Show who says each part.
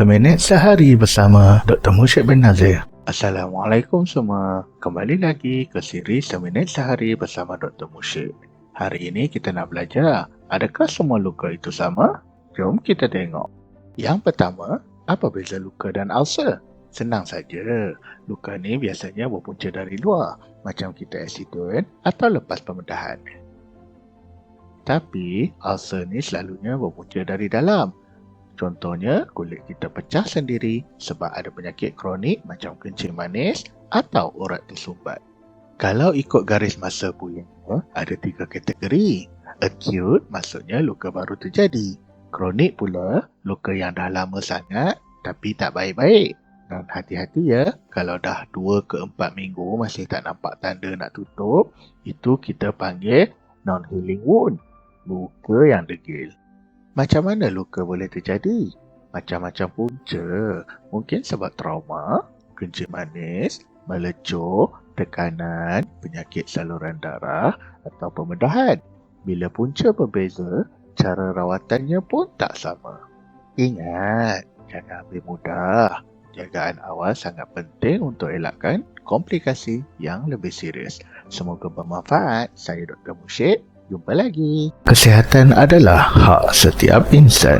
Speaker 1: Seminit sehari bersama Dr. Musyid bin Nazir. Assalamualaikum semua. Kembali lagi ke siri Seminit Sehari bersama Dr. Musyid. Hari ini kita nak belajar, adakah semua luka itu sama? Jom kita tengok. Yang pertama, apa beza luka dan ulcer? Senang saja. Luka ni biasanya berpunca dari luar, macam kita aksident atau lepas pembedahan. Tapi, ulcer ni selalunya berpunca dari dalam. Contohnya, kulit kita pecah sendiri sebab ada penyakit kronik macam kencing manis atau urat tersumbat. Kalau ikut garis masa punya, ada 3 kategori. Acute maksudnya luka baru terjadi. Kronik pula, luka yang dah lama sangat tapi tak baik-baik. Dan hati-hati ya, kalau dah 2 ke 4 minggu masih tak nampak tanda nak tutup, itu kita panggil non-healing wound, luka yang degil. Macam mana luka boleh terjadi? Macam-macam punca. Mungkin sebab trauma, kencing manis, melecur, tekanan, penyakit saluran darah atau pembedahan. Bila punca berbeza, cara rawatannya pun tak sama. Ingat, jangan ambil mudah. Jagaan awal sangat penting untuk elakkan komplikasi yang lebih serius. Semoga bermanfaat. Saya Dr. Musyid. Jumpa lagi. Kesihatan adalah hak setiap insan.